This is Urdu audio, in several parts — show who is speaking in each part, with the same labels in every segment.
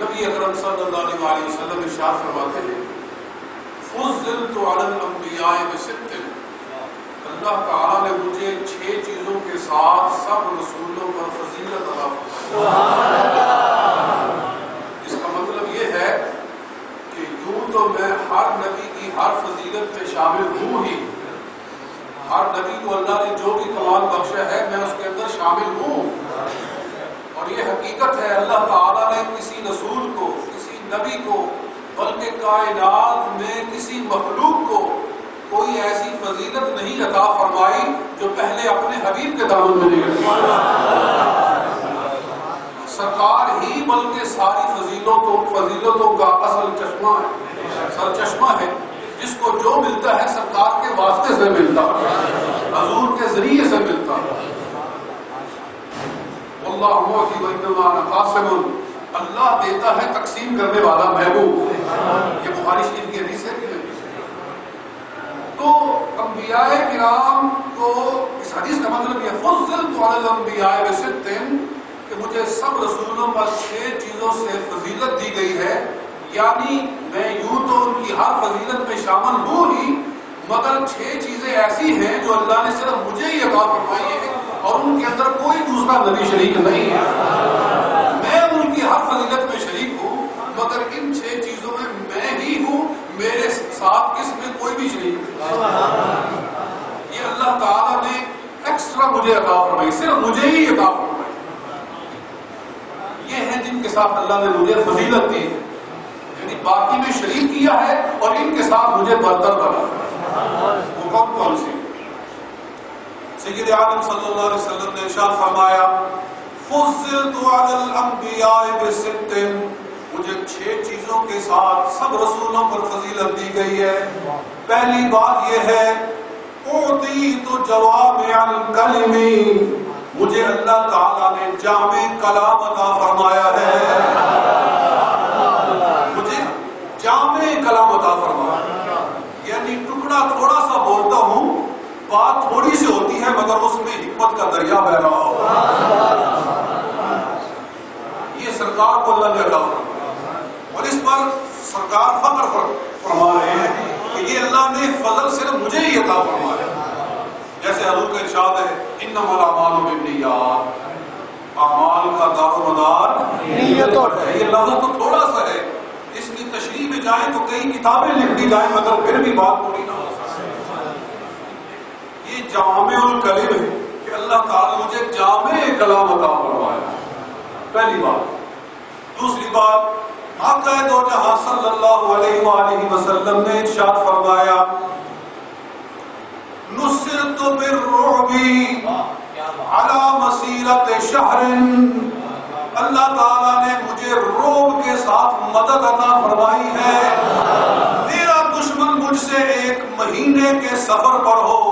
Speaker 1: نبی اکرم صلی اللہ علیہ وسلم ارشاد فرماتے ہیں فضلت علی الانبیاء الانبیاء بست، اللہ تعالیٰ نے مجھے 6 چیزوں کے ساتھ سب رسولوں پر فضیلت عطا فرمائی۔ اس کا مطلب یہ ہے کہ یوں تو میں ہر نبی کی ہر فضیلت میں شامل ہوں ہی، ہر نبی کو اللہ نے جو بھی کمال بخشا ہے میں اس کے اندر شامل ہوں، اور یہ حقیقت ہے اللہ تعالیٰ نے کسی رسول کو، کسی نبی کو، بلکہ کائنات میں کسی مخلوق کو کوئی ایسی فضیلت نہیں عطا فرمائی جو پہلے اپنے حبیب کے دامن میں نہیں رکھی۔ سرکار ہی بلکہ ساری فضیلتوں کا اصل چشمہ ہے، سر چشمہ ہے، جس کو جو ملتا ہے سرکار کے واسطے سے ملتا ہے، حضور کے ذریعے سے ملتا ہے۔ واللہ معطی وانما انا قاسم، اللہ دیتا ہے، تقسیم کرنے والا محبوب۔ یہ بخاری شریف کی حدیث ہے کہ نہیں؟ تو انبیاء کرام کو اس حدیث کا مطلب یہ فضلت علی الانبیاء بست، کہ مجھے سب رسولوں پر 6 چیزوں سے فضیلت دی گئی ہے، یعنی میں یوں تو ان کی ہر فضیلت میں شامل ہوں ہی، مگر 6 چیزیں ایسی ہیں جو اللہ نے صرف مجھے ہی عطا فرمائی ہے، اور ان کے اندر کوئی دوسرا نبی شریک نہیں ہے۔ میں ان کی ہر فضیلت میں شریک ہوں، مگر ان 6 چیزوں میں ہی ہوں، میرے ساتھ اس میں کوئی بھی شریک نہیں۔ یہ اللہ تعالیٰ نے ایکسٹرا مجھے عطا فرمائی، صرف مجھے ہی عطا فرمائی۔ یہ ہیں جن کے ساتھ اللہ نے مجھے فضیلت دی ہے، یعنی باقی میں شریک کیا ہے اور ان کے ساتھ مجھے برتر بنا۔ وہ کون سی؟ سید عالم صلی اللہ علیہ وسلم نے ارشاد فرمایا، فضلت علی الانبیاء بست، مجھے 6 چیزوں کے ساتھ سب رسولوں پر فضیلت دی گئی ہے۔ پہلی بات یہ ہے، اعطیت جوامع الکلم، مجھے اللہ تعالیٰ نے جامع کلام عطا فرمایا ہے، مجھے جامع کلام عطا فرمایا، یعنی ٹکڑا تھوڑا سا بولتا ہوں، بات تھوڑی سی ہوتی ہے مگر اس میں حکمت کا دریا بہ رہا ہو۔ یہ سرکار کو اللہ نے عطا فرمایا، اور اس پر سرکار فخر فرما رہے ہیں کہ یہ اللہ نے فضل صرف مجھے ہی عطا فرمایا۔ جیسے حضور کا ارشاد ہے، انما الاعمال بالنیات، اعمال کا دار و مدار نیتوں پر ہے۔ یہ لفظ تو تھوڑا سا ہے، اس کی تشریح میں جائیں تو کئی کتابیں لکھ دی جائیں مگر پھر بھی بات پوری نہ ہو سکے۔ یہ جامع الکلم ہے کہ اللہ تعالیٰ مجھے جامع کلام عطا فرمایا، پہلی بات۔ دوسری بات، آقا دو جہاں صلی اللہ علیہ وآلہ وسلم نے ارشاد فرمایا، نصرت بالرعب علی مسیرت شہر، اللہ تعالیٰ نے مجھے رعب کے ساتھ مدد عطا فرمائی ہے، میرا دشمن مجھ سے 1 مہینے کے سفر پر ہو،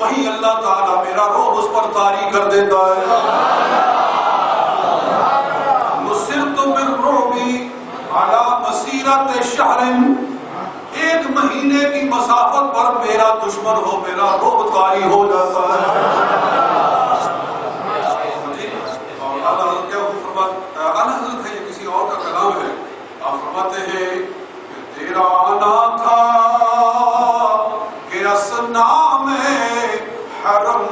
Speaker 1: وہیں اللہ تعالیٰ میرا رعب اس پر طاری کر دیتا ہے۔ نصرت بالرعب علی مسیرت شہر، 1 مہینے کی مسافت پر میرا دشمن ہو، میرا رعب طاری ہو جاتا ہے۔ حضرت ہے، یہ کسی اور کا کلام ہے، آپ فرماتے ہیں کہ تیرا آنا تھا کہ اسنا میں حرم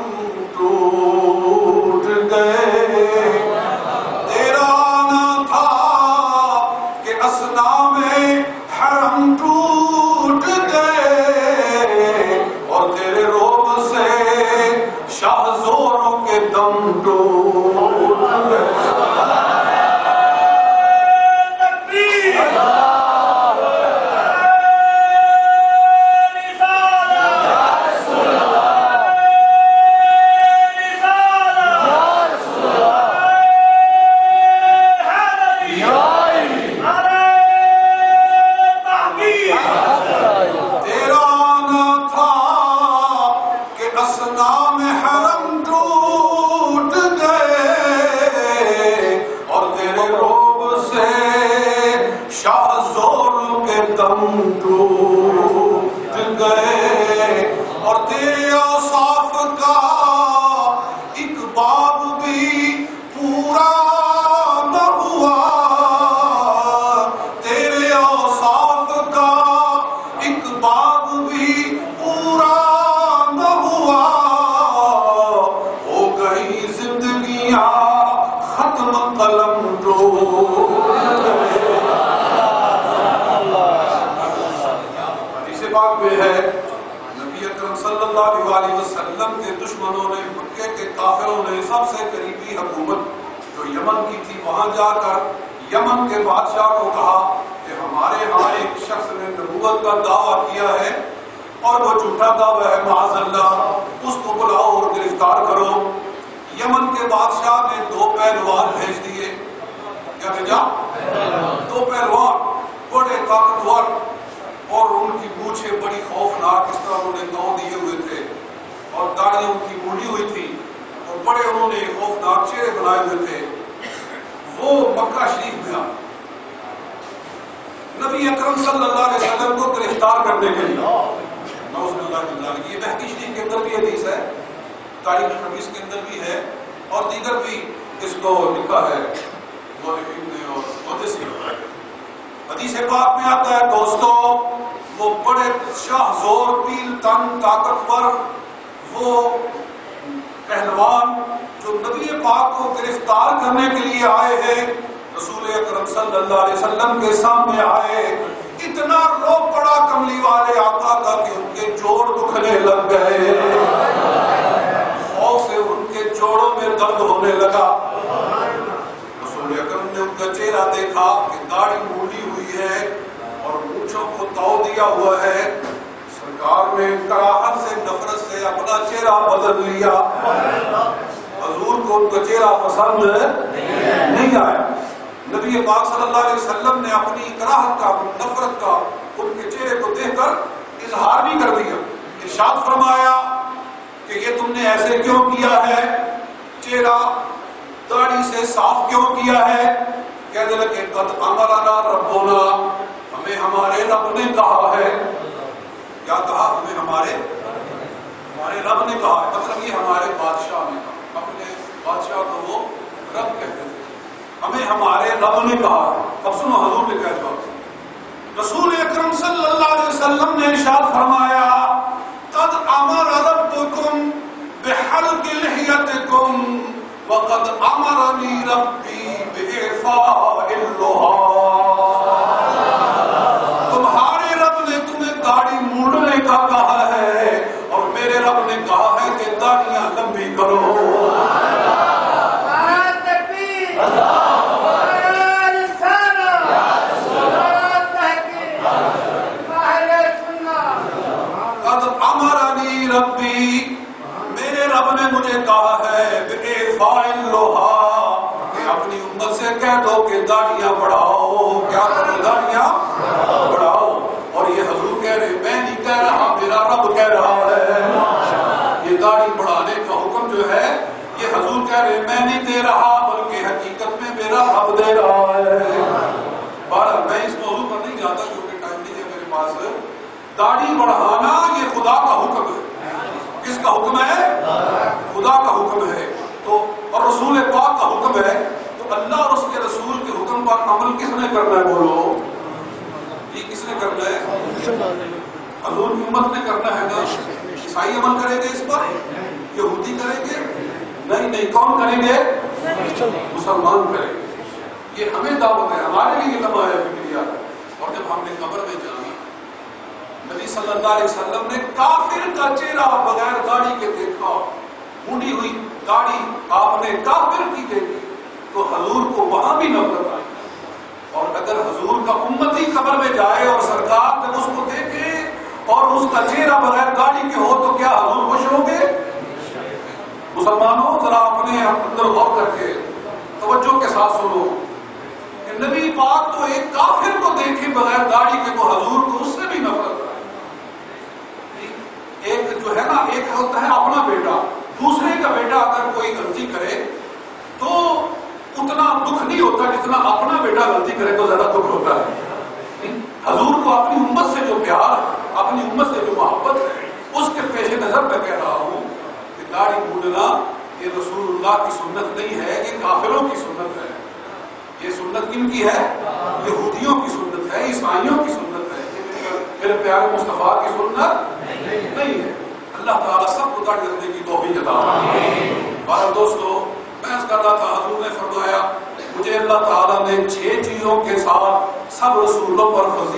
Speaker 1: ٹوٹ گئے، تیرا آنا تھا کہ اسنا میں حرم ٹوٹ گئے، اور تیرے روب سے شاہ زوروں کے دم ٹوٹ گئے۔ نبی اکرم صلی اللہ علیہ وسلم کے دشمنوں نے، مکے کے کافروں نے سب سے قریبی حکومت جو یمن کی تھی، وہاں جا کر یمن کے بادشاہ کو کہا کہ ہمارے ہاں ایک شخص نے نبوت کا دعویٰ کیا ہے اور وہ جھوٹا دعویٰ ہے معاذ اللہ، اس کو بلاؤ اور گرفتار کرو۔ یمن کے بادشاہ نے 2 پہلوان بھیج دیے۔ کیا بھیجا؟ 2 پہلوان بڑے طاقتور، اور ان کی مونچھیں بڑی خوفناک، اس طرح انہوں نے گاؤں دیے ہوئے تھے اور داڑھیاں ان کی مونڈی ہوئی تھی اور بڑے انہوں نے خوفناک چہرے بنائے ہوئے تھے۔ وہ مکہ شریف میں آئے نبی اکرم صلی اللہ علیہ وسلم کو گرفتار کرنے کے لیے۔ نعوذ باللہ من ذالک، یہ بہقی شریف کے اندر بھی حدیث ہے، تاریخ حدیث کے اندر بھی ہے، اور دیگر بھی اس کو لکھا ہے مؤرخین نے اور محدثین نے۔ حدیث پاک میں آتا ہے دوستو، وہ بڑے شاہ زور، پیل تن، طاقتور وہ پہلوان جو نبی پاک کو گرفتار کرنے کے لیے آئے ہیں، رسول اکرم صلی اللہ علیہ وسلم کے سامنے آئے، اتنا رو پڑا کملی والے آقا کا کہ ان کے جوڑ دکھنے لگ گئے، خوف سے ان کے جوڑوں میں درد ہونے لگا۔ رسول اکرم نے ان کا چہرہ دیکھا کہ داڑھی مونڈی ہوئی ہے اور مونچھوں کو تو دیا ہوا ہے، سرکار نے کراہت سے، نفرت سے اپنا چہرہ بدل لیا۔ حضور کو ان کا چہرہ پسند نہیں آیا۔ نبی پاک صلی اللہ علیہ وسلم نے اپنی کراہت کا، نفرت کا ان کے چہرے کو دیکھ کر اظہار بھی کر دیا، ارشاد فرمایا کہ یہ تم نے ایسے کیوں کیا ہے، چہرہ داڑھی سے صاف کیوں کیا ہے؟ کہنے لگے قد امرنا ربنا، ہمیں ہمارے رب نے کہا ہے۔ کیا کہا؟ ہمیں ہمارے رب نے کہا ہے، مطلب یہ ہمارے بادشاہ نے کہا، اپنے بادشاہ کو وہ رب کہتے تھے، ہمیں ہمارے رب نے کہا ہے۔ اب سنو حضور نے کیا جواب، رسول اکرم صلی اللہ علیہ وسلم نے ارشاد فرمایا قد امر ربکم بحلق لحیتکم وقد امرنی ربی بإعفاء اللحیٰ، تمہارے رب نے تمہیں داڑھی مونڈنے کا کہا ہے اور میرے رب نے کہا ہے کہ داڑھیاں لمبی کرو۔ ربی، میرے رب نے مجھے کہا ہے بإعفاء اللحیٰ، کہ اپنی امت سے کہہ دو کہ داڑھیاں بڑھاؤ۔ کیا کرو؟ داڑھیاں بڑھاؤ۔ اور یہ حضور کہہ رہے، میں نہیں کہہ رہا، میرا رب کہہ رہا ہے۔ یہ داڑھی بڑھانے کا حکم جو ہے یہ حضور کہہ رہے، میں نہیں دے رہا بلکہ حقیقت میں میرا رب دے رہا ہے۔ بہرحال میں اس موضوع پر نہیں جاتا کیونکہ ٹائم نہیں ہے میرے پاس۔ داڑھی بڑھانا یہ خدا کا حکم ہے۔ کس کا حکم ہے؟ خدا کا حکم ہے۔ تو اور رسول پاک کا حکم ہے، تو اللہ اور اس کے رسول کے حکم پر عمل کس نے کرنا ہے؟ بولو، یہ کس نے کرنا ہے؟ حضور کی امت نے کرنا ہے نا۔ عیسائی عمل کریں گے اس پر؟ یہودی کریں گے؟ نہیں، کون کریں گے؟ مسلمان کریں گے۔ یہ ہمیں دعوت ہے، ہمارے لیے لمحہ ہے فکریہ۔ اور جب ہم نے قبر میں جانا، نبی صلی اللہ علیہ وسلم نے کافر کا چہرہ بغیر داڑھی کے دیکھا، مونڈی ہوئی داڑھی آپ نے کافر کی دیکھی تو حضور کو وہاں بھی نفرت آئی۔ اور اگر حضور کا امتی قبر میں جائے اور سرکار جب اس کو دیکھے اور اس کا چہرہ بغیر داڑھی کے ہو تو کیا حضور خوش ہوں گے؟ مسلمانوں ذرا اپنے اندر غور کر کے توجہ کے ساتھ سنو کہ نبی پاک تو ایک کافر کو دیکھے بغیر داڑھی کے تو حضور کو اس سے بھی نفرت آئی۔ ایک جو ہے نا، ایک ہوتا ہے اپنا بیٹا، دوسرے کا بیٹا اگر کوئی غلطی کرے تو اتنا دکھ نہیں ہوتا جتنا اپنا بیٹا غلطی کرے تو زیادہ دکھ ہوتا ہے۔ حضور کو اپنی امت سے جو پیار، اپنی امت سے جو محبت ہے، اس کے پیش نظر میں کہہ رہا ہوں کہ داڑھی مونڈنا یہ رسول اللہ کی سنت نہیں ہے، یہ کافروں کی سنت ہے۔ یہ سنت کن کی ہے؟ یہودیوں کی سنت ہے، عیسائیوں کی سنت ہے۔ میرے پیارے مصطفیٰ کی سنت نہیں ہے۔ اللہ تعالیٰ سب کو داڑھی رکھنے کی توفیق عطا فرمائے۔ بارہ دوستو، میں اس کر رہا تھا، حضور نے فرمایا مجھے اللہ تعالیٰ نے 6 چیزوں کے ساتھ سب رسولوں پر فضیلت